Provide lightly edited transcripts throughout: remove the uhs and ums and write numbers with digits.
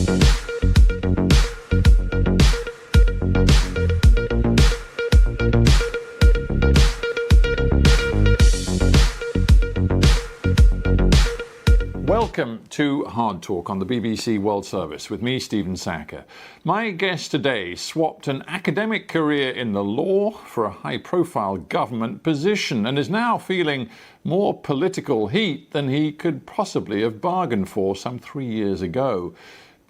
Welcome to Hard Talk on the BBC World Service with me, Stephen Sackur. My guest today swapped an academic career in the law for a high-profile government position and is now feeling more political heat than he could possibly have bargained for some 3 years ago.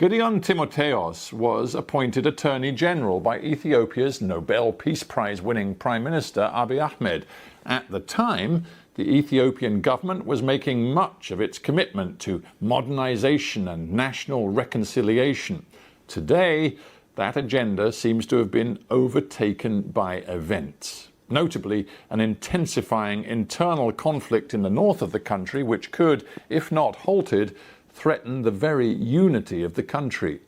ጌድዮን ጢሞቴዎስ was appointed Attorney General by Ethiopia's Nobel Peace Prize-winning Prime Minister Abiy Ahmed. At the time, the Ethiopian government was making much of its commitment to modernization and national reconciliation. Today, that agenda seems to have been overtaken by events. Notably, an intensifying internal conflict in the north of the country, which could, if not halted, threaten the very unity of the country.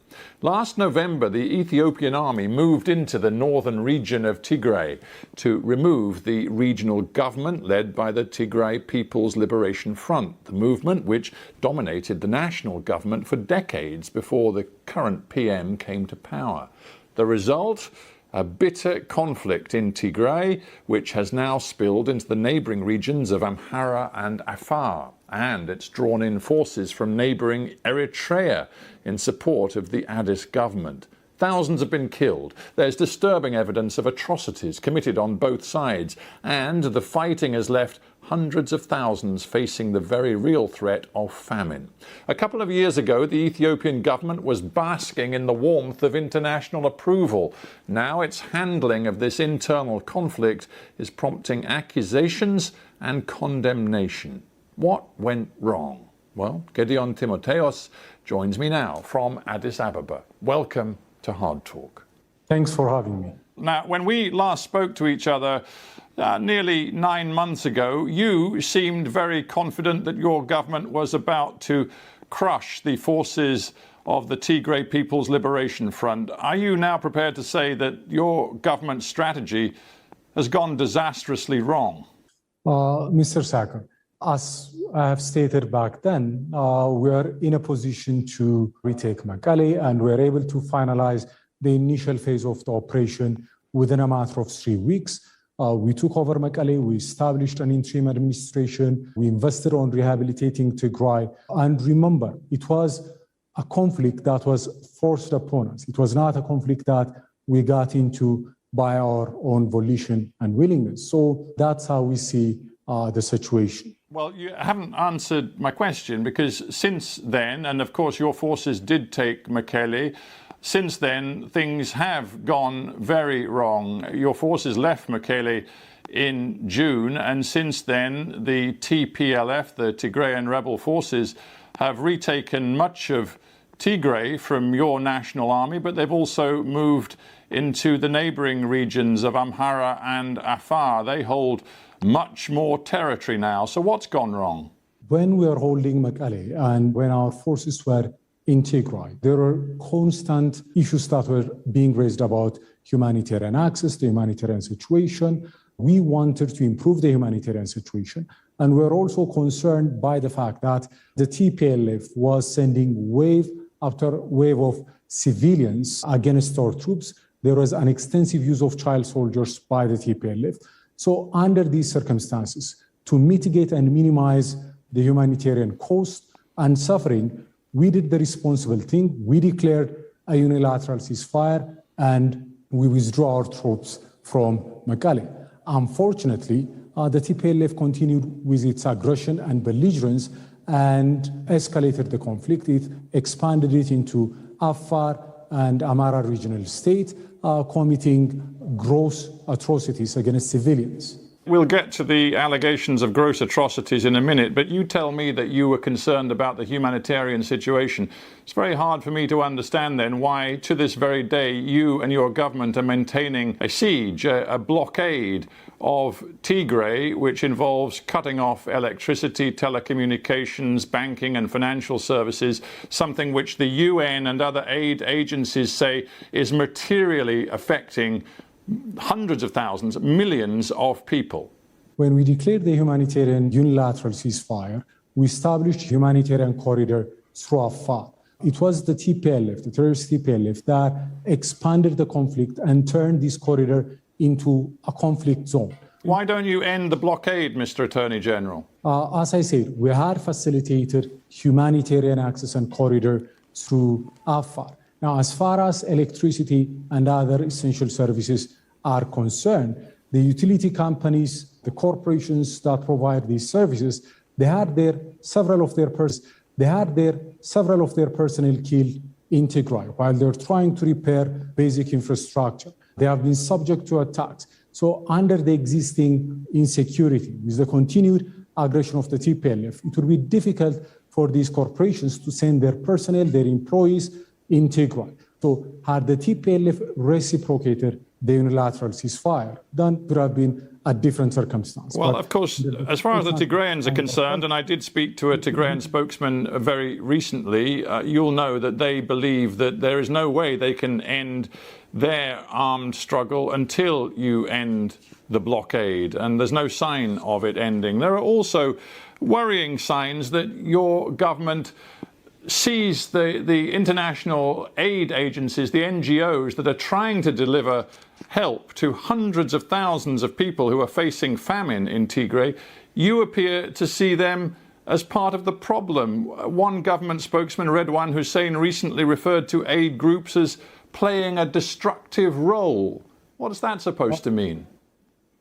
Last November, the Ethiopian army moved into the northern region of Tigray to remove the regional government led by the Tigray People's Liberation Front, the movement which dominated the national government for decades before the current PM came to power. The result? A bitter conflict in Tigray, which has now spilled into the neighbouring regions of Amhara and Afar, and it's drawn in forces from neighbouring Eritrea in support of the Addis government. Thousands have been killed. There's disturbing evidence of atrocities committed on both sides, and the fighting has left hundreds of thousands facing the very real threat of famine. A couple of years ago, the Ethiopian government was basking in the warmth of international approval. Now its handling of this internal conflict is prompting accusations and condemnation. What went wrong? Well, ጌድዮን ጢሞቴዎስ joins me now from Addis Ababa. Welcome to Hard Talk. Thanks for having me. Now, when we last spoke to each other nearly 9 months ago, you seemed very confident that your government was about to crush the forces of the Tigray People's Liberation Front. Are you now prepared to say that your government strategy has gone disastrously wrong? Mr. Sackur, as I have stated back then, we are in a position to retake Mekelle, and we are able to finalize the initial phase of the operation within a matter of 3 weeks. We took over Mekelle, we established an interim administration, we invested on rehabilitating Tigray. And remember, it was a conflict that was forced upon us. It was not a conflict that we got into by our own volition and willingness. So that's how we see the situation. Well, you haven't answered my question, because since then, and of course your forces did take Mekelle, since then things have gone very wrong. Your forces left Mekelle in June, and since then the TPLF, the Tigrayan rebel forces, have retaken much of Tigray from your national army, but they've also moved into the neighbouring regions of Amhara and Afar. They hold much more territory now. So what's gone wrong? When we are holding Mekelle and when our forces were in Tigray, there were constant issues that were being raised about humanitarian access, the humanitarian situation. We wanted to improve the humanitarian situation. And we're also concerned by the fact that the TPLF was sending wave after wave of civilians against our troops. There was an extensive use of child soldiers by the TPLF. So under these circumstances, to mitigate and minimize the humanitarian cost and suffering, we did the responsible thing. We declared a unilateral ceasefire and we withdrew our troops from Mekelle. Unfortunately, the TPLF continued with its aggression and belligerence and escalated the conflict. It expanded it into Afar and Amhara regional state, committing gross atrocities against civilians. We'll get to the allegations of gross atrocities in a minute, but you tell me that you were concerned about the humanitarian situation. It's very hard for me to understand then why, to this very day, you and your government are maintaining a siege, a blockade of Tigray, which involves cutting off electricity, telecommunications, banking and financial services, something which the UN and other aid agencies say is materially affecting hundreds of thousands, millions of people. When we declared the humanitarian unilateral ceasefire, we established a humanitarian corridor through Afar. It was the TPLF, the terrorist TPLF, that expanded the conflict and turned this corridor into a conflict zone. Why don't you end the blockade, Mr. Attorney General? As I said, we had facilitated humanitarian access and corridor through Afar. Now, as far as electricity and other essential services are concerned, the utility companies, the corporations that provide these services, they had several of their personnel killed in Tigray while they're trying to repair basic infrastructure. They have been subject to attacks. So under the existing insecurity, with the continued aggression of the TPLF, it would be difficult for these corporations to send their personnel, their employees in Tigray. So had the TPLF reciprocated the unilateral ceasefire, then it would have been a different circumstance. Well, of course, as far as the Tigrayans are concerned, and I did speak to a Tigrayan spokesman very recently, you'll know that they believe that there is no way they can end their armed struggle until you end the blockade, and there's no sign of it ending. There are also worrying signs that your government sees the international aid agencies, the NGOs that are trying to deliver help to hundreds of thousands of people who are facing famine in Tigray. You appear to see them as part of the problem. One government spokesman, Redwan Hussein, recently referred to aid groups as playing a destructive role. What is that supposed to mean?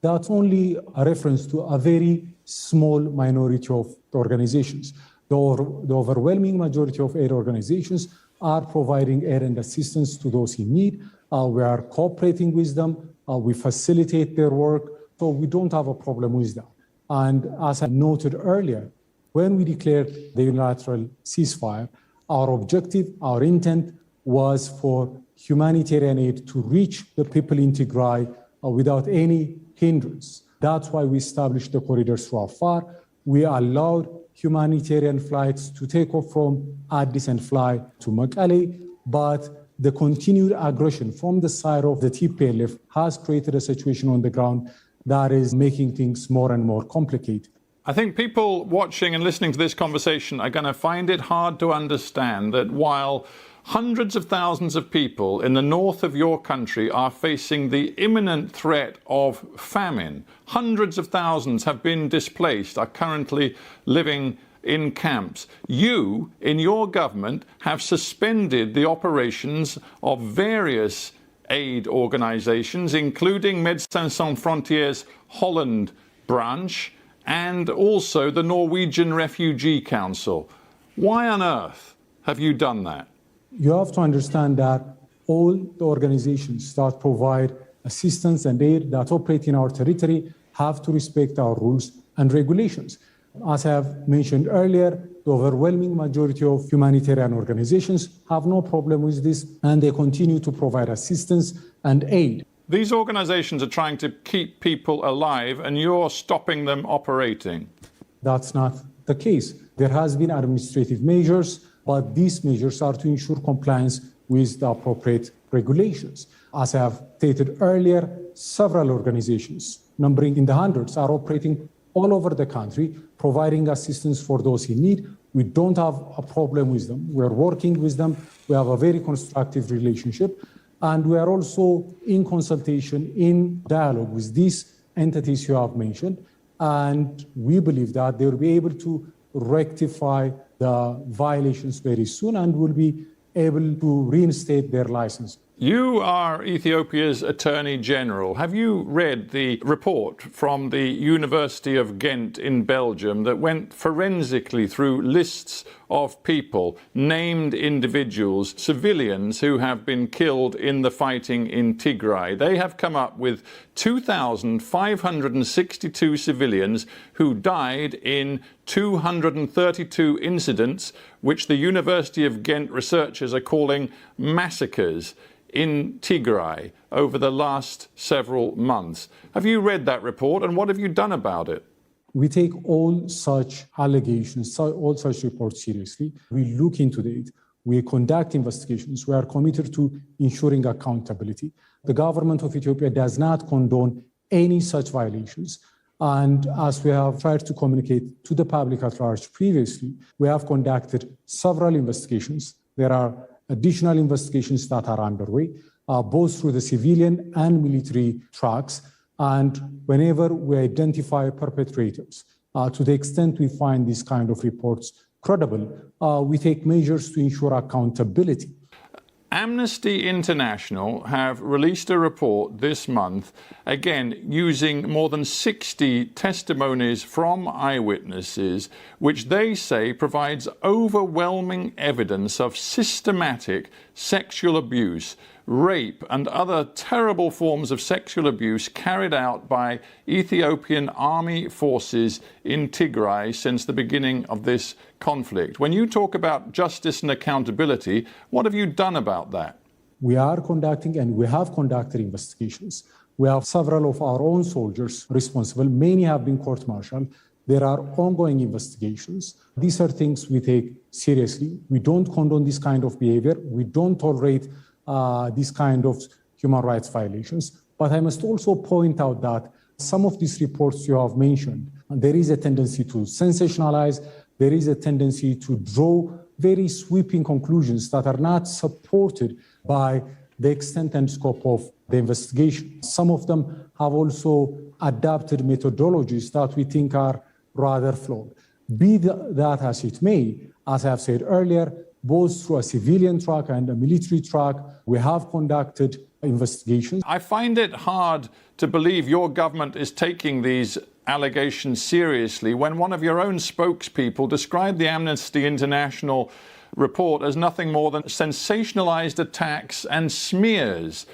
That's only a reference to a very small minority of organizations. The overwhelming majority of aid organizations are providing aid and assistance to those in need. We are cooperating with them. We facilitate their work. So we don't have a problem with that. And as I noted earlier, when we declared the unilateral ceasefire, our objective, our intent was for humanitarian aid to reach the people in Tigray without any hindrance. That's why we established the corridors through Afar. We allowed humanitarian flights to take off from Addis and fly to Mekelle, but the continued aggression from the side of the TPLF has created a situation on the ground that is making things more and more complicated. I think people watching and listening to this conversation are going to find it hard to understand that while hundreds of thousands of people in the north of your country are facing the imminent threat of famine, hundreds of thousands have been displaced, are currently living in camps. You, in your government, have suspended the operations of various aid organizations, including Médecins Sans Frontières Holland branch and also the Norwegian Refugee Council. Why on earth have you done that? You have to understand that all the organizations that provide assistance and aid that operate in our territory have to respect our rules and regulations. As I have mentioned earlier, the overwhelming majority of humanitarian organizations have no problem with this, and they continue to provide assistance and aid. These organizations are trying to keep people alive, and you're stopping them operating. That's not the case. There has been administrative measures, but these measures are to ensure compliance with the appropriate regulations. As I have stated earlier, several organizations, numbering in the hundreds, are operating all over the country, providing assistance for those in need. We don't have a problem with them. We're working with them. We have a very constructive relationship. And we are also in consultation, in dialogue with these entities you have mentioned. And we believe that they will be able to rectify the violations very soon and will be able to reinstate their license. You are Ethiopia's Attorney General. Have you read the report from the University of Ghent in Belgium that went forensically through lists of people, named individuals, civilians who have been killed in the fighting in Tigray? They have come up with 2,562 civilians who died in 232 incidents, which the University of Ghent researchers are calling massacres in Tigray over the last several months. Have you read that report, and what have you done about it? We take all such allegations, all such reports seriously. We look into it. We conduct investigations. We are committed to ensuring accountability. The government of Ethiopia does not condone any such violations. And as we have tried to communicate to the public at large previously, we have conducted several investigations. There are additional investigations that are underway, both through the civilian and military tracks. And whenever we identify perpetrators, to the extent we find these kind of reports credible, we take measures to ensure accountability. Amnesty International have released a report this month, again, using more than 60 testimonies from eyewitnesses, which they say provides overwhelming evidence of systematic sexual abuse, rape, and other terrible forms of sexual abuse carried out by Ethiopian army forces in Tigray since the beginning of this conflict. When you talk about justice and accountability, what have you done about that? We are conducting and we have conducted investigations. We have several of our own soldiers responsible. Many have been court-martialed. There are ongoing investigations. These are things we take seriously. We don't condone this kind of behavior. We don't tolerate these kind of human rights violations. But I must also point out that some of these reports you have mentioned, there is a tendency to sensationalize. There is a tendency to draw very sweeping conclusions that are not supported by the extent and scope of the investigation. Some of them have also adapted methodologies that we think are rather flawed. Be that as it may, as I have said earlier, both through a civilian track and a military track, we have conducted investigations. I find it hard to believe your government is taking these allegations seriously when one of your own spokespeople described the Amnesty International report as nothing more than sensationalized attacks and smears.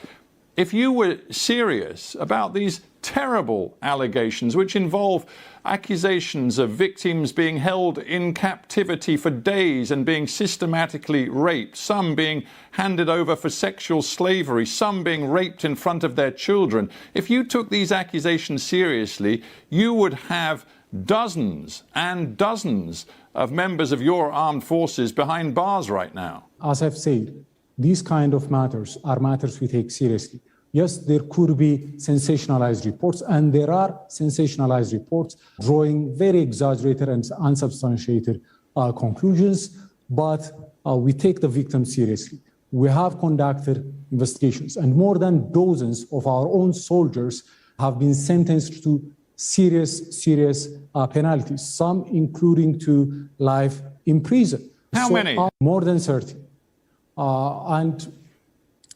If you were serious about these terrible allegations, which involve accusations of victims being held in captivity for days and being systematically raped, some being handed over for sexual slavery, some being raped in front of their children, if you took these accusations seriously, you would have dozens and dozens of members of your armed forces behind bars right now. As I've said, these kind of matters are matters we take seriously. Yes, there could be sensationalized reports, and there are sensationalized reports drawing very exaggerated and unsubstantiated conclusions, but we take the victims seriously. We have conducted investigations, and more than dozens of our own soldiers have been sentenced to serious penalties, some including to life in prison. How many? More than 30.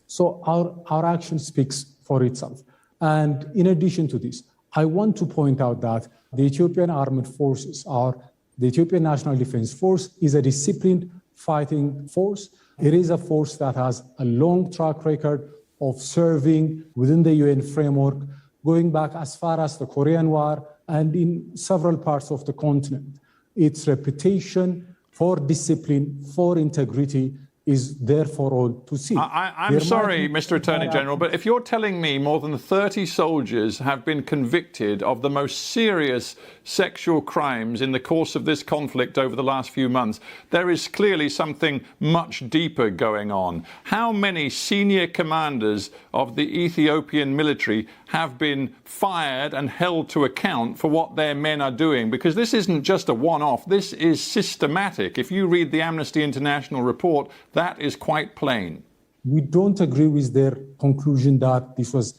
So our action speaks for itself. And in addition to this, I want to point out that the Ethiopian Armed Forces, the Ethiopian National Defense Force, is a disciplined fighting force. It is a force that has a long track record of serving within the UN framework, going back as far as the Korean War and in several parts of the continent. Its reputation for discipline, for integrity, is there for all to see. I'm sorry, Mr. Attorney General, but if you're telling me more than 30 soldiers have been convicted of the most serious sexual crimes in the course of this conflict over the last few months, there is clearly something much deeper going on. How many senior commanders of the Ethiopian military have been fired and held to account for what their men are doing? Because this isn't just a one-off, this is systematic. If you read the Amnesty International report, that is quite plain. We don't agree with their conclusion that this was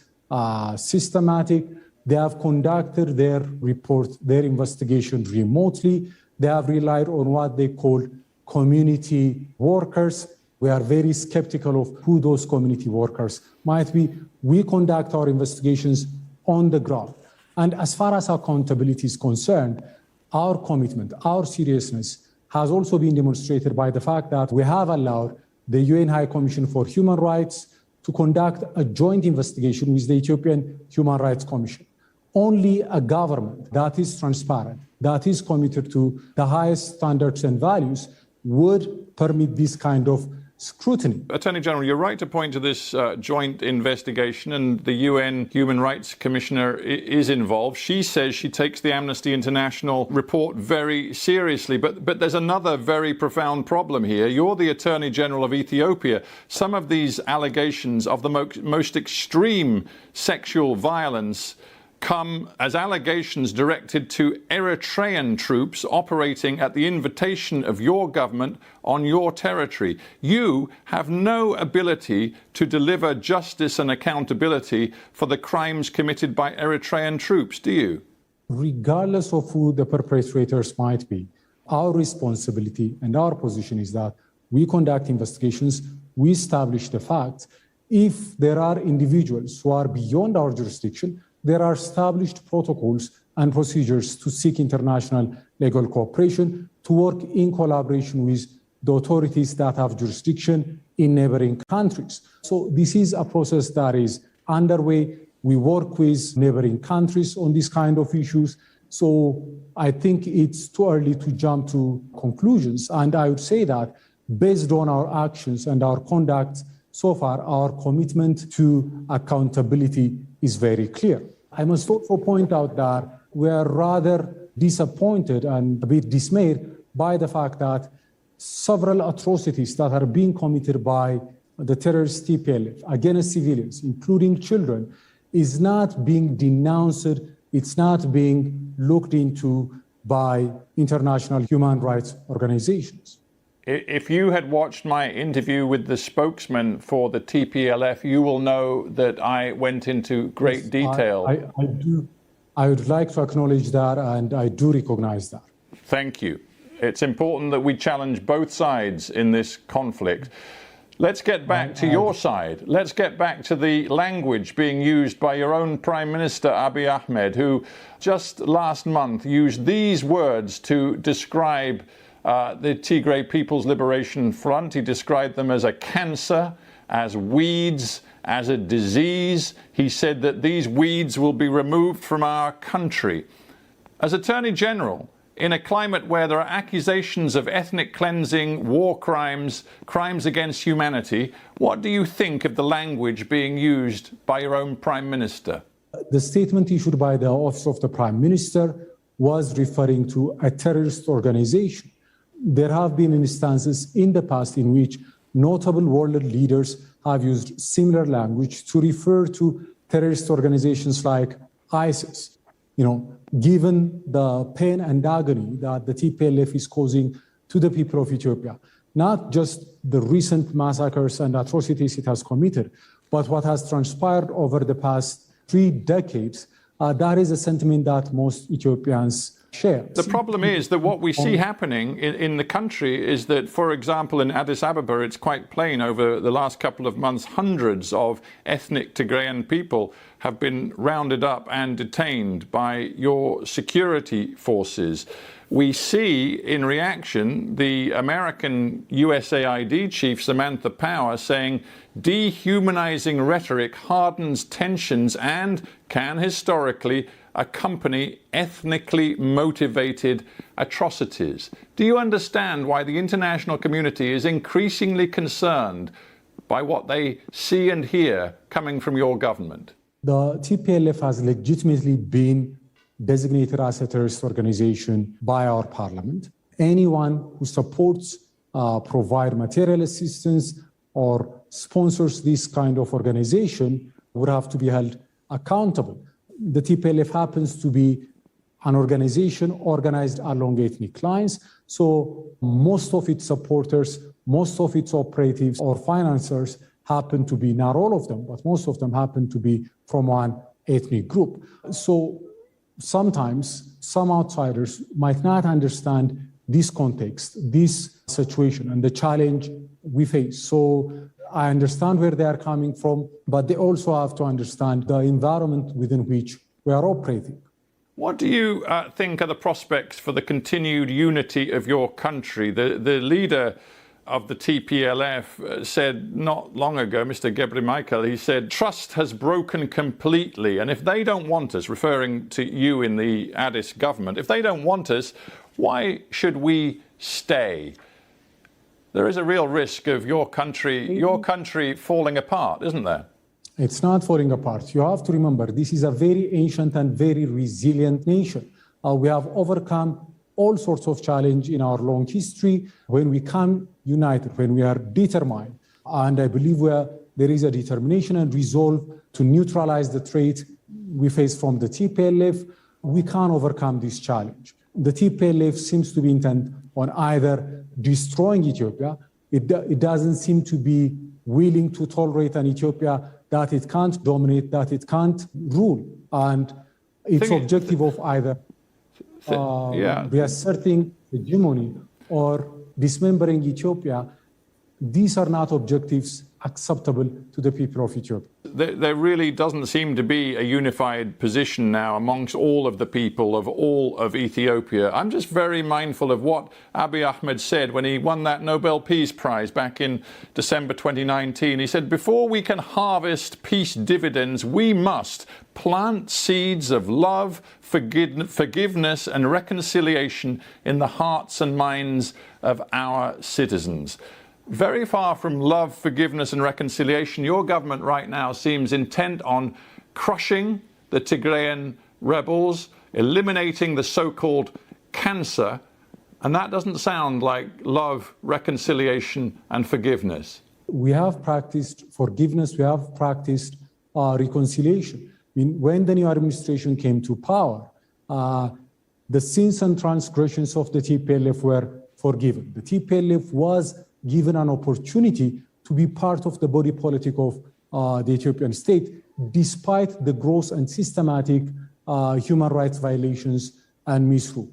systematic. They have conducted their report, their investigation remotely. They have relied on what they call community workers. We are very skeptical of who those community workers might be. We conduct our investigations on the ground. And as far as accountability is concerned, our commitment, our seriousness has also been demonstrated by the fact that we have allowed the UN High Commission for Human Rights to conduct a joint investigation with the Ethiopian Human Rights Commission. Only a government that is transparent, that is committed to the highest standards and values would permit this kind of scrutiny. Attorney General, you're right to point to this joint investigation, and the UN Human Rights Commissioner is involved. She says she takes the Amnesty International report very seriously, but there's another very profound problem here. You're the Attorney General of Ethiopia. Some of these allegations of the most extreme sexual violence come as allegations directed to Eritrean troops operating at the invitation of your government on your territory. You have no ability to deliver justice and accountability for the crimes committed by Eritrean troops, do you? Regardless of who the perpetrators might be, our responsibility and our position is that we conduct investigations, we establish the facts. If there are individuals who are beyond our jurisdiction, there are established protocols and procedures to seek international legal cooperation, to work in collaboration with the authorities that have jurisdiction in neighboring countries. So this is a process that is underway. We work with neighboring countries on these kind of issues. So I think it's too early to jump to conclusions. And I would say that based on our actions and our conduct so far, our commitment to accountability is very clear. I must also point out that we are rather disappointed and a bit dismayed by the fact that several atrocities that are being committed by the terrorist TPLF against civilians, including children, is not being denounced, it's not being looked into by international human rights organizations. If you had watched my interview with the spokesman for the TPLF, you will know that I went into great detail. I do. I would like to acknowledge that, and I do recognize that. Thank you. It's important that we challenge both sides in this conflict. Let's get back to your side. Let's get back to the language being used by your own Prime Minister, Abiy Ahmed, who just last month used these words to describe the Tigray People's Liberation Front. He described them as a cancer, as weeds, as a disease. He said that these weeds will be removed from our country. As Attorney General, in a climate where there are accusations of ethnic cleansing, war crimes, crimes against humanity, what do you think of the language being used by your own Prime Minister? The statement issued by the Office of the Prime Minister was referring to a terrorist organization. There have been instances in the past in which notable world leaders have used similar language to refer to terrorist organizations like ISIS. Given the pain and agony that the TPLF is causing to the people of Ethiopia, not just the recent massacres and atrocities it has committed, but what has transpired over the past 3 decades, that is a sentiment that most Ethiopians share. The problem is that what we see happening in the country is that, for example, in Addis Ababa, it's quite plain over the last couple of months, hundreds of ethnic Tigrayan people have been rounded up and detained by your security forces. We see, in reaction, the American USAID chief, Samantha Power, saying dehumanizing rhetoric hardens tensions and can historically accompany ethnically motivated atrocities. Do you understand why the international community is increasingly concerned by what they see and hear coming from your government? The TPLF has legitimately been designated as a terrorist organization by our parliament. Anyone who supports, provide material assistance, or sponsors this kind of organization would have to be held accountable. The TPLF happens to be an organization organized along ethnic lines, so most of its supporters, most of its operatives or financiers happen to be, not all of them, but most of them happen to be from one ethnic group. So sometimes some outsiders might not understand this context, this situation, and the challenge we face. So I understand where they are coming from, but they also have to understand the environment within which we are operating. What do you think are the prospects for the continued unity of your country? The leader of the TPLF said not long ago, Mr. Ghebreyesus, he said, trust has broken completely. And if they don't want us, referring to you in the Addis government, if they don't want us, why should we stay? There is a real risk of your country falling apart, isn't there? It's not falling apart. You have to remember, this is a very ancient and very resilient nation. We have overcome all sorts of challenge in our long history when we come united, when we are determined. And I believe there is a determination and resolve to neutralize the threat we face from the TPLF, we can't overcome this challenge. The TPLF seems to be intent on either destroying Ethiopia. It doesn't seem to be willing to tolerate an Ethiopia that it can't dominate, that it can't rule. And its objective of either reasserting hegemony or dismembering Ethiopia, these are not objectives acceptable to the people of Ethiopia. There really doesn't seem to be a unified position now amongst all of the people of all of Ethiopia. I'm just very mindful of what Abiy Ahmed said when he won that Nobel Peace Prize back in December 2019. He said, before we can harvest peace dividends, we must plant seeds of love, forgiveness and reconciliation in the hearts and minds of our citizens. Very far from love, forgiveness and reconciliation, your government right now seems intent on crushing the Tigrayan rebels, eliminating the so-called cancer, and that doesn't sound like love, reconciliation and forgiveness. We have practiced forgiveness, we have practiced reconciliation. I mean, when the new administration came to power, the sins and transgressions of the TPLF were forgiven. The TPLF was given an opportunity to be part of the body politic of the Ethiopian state, despite the gross and systematic human rights violations and misrule.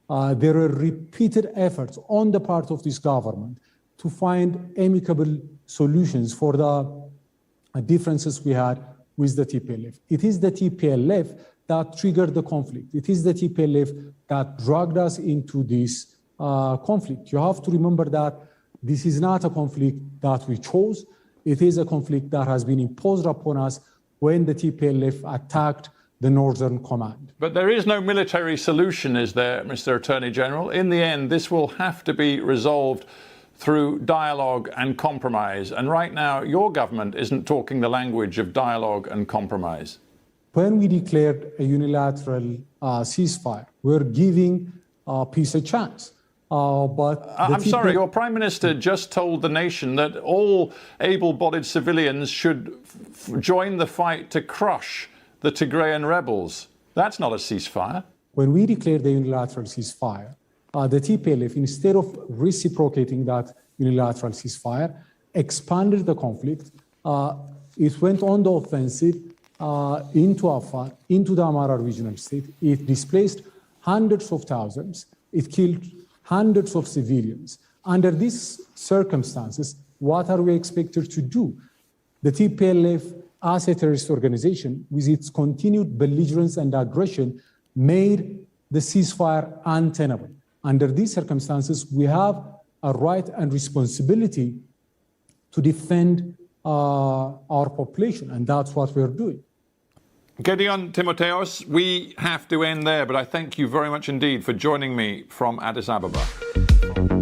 There were repeated efforts on the part of this government to find amicable solutions for the differences we had with the TPLF. It is the TPLF that triggered the conflict. It is the TPLF that dragged us into this conflict. You have to remember that this is not a conflict that we chose. It is a conflict that has been imposed upon us when the TPLF attacked the Northern Command. But there is no military solution, is there, Mr. Attorney General? In the end, this will have to be resolved through dialogue and compromise. And right now, your government isn't talking the language of dialogue and compromise. When we declared a unilateral ceasefire, we're giving peace a chance. I'm sorry, your Prime Minister just told the nation that all able-bodied civilians should join the fight to crush the Tigrayan rebels. That's not a ceasefire. When we declared the unilateral ceasefire, the TPLF, instead of reciprocating that unilateral ceasefire, expanded the conflict. It went on the offensive into Afar, into the Amara regional state. It displaced hundreds of thousands. It killed hundreds of civilians. Under these circumstances, what are we expected to do? The TPLF, as a terrorist organization, with its continued belligerence and aggression, made the ceasefire untenable. Under these circumstances, we have a right and responsibility to defend our population, and that's what we're doing. ጌድዮን ጢሞቴዎስ, we have to end there, but I thank you very much indeed for joining me from Addis Ababa.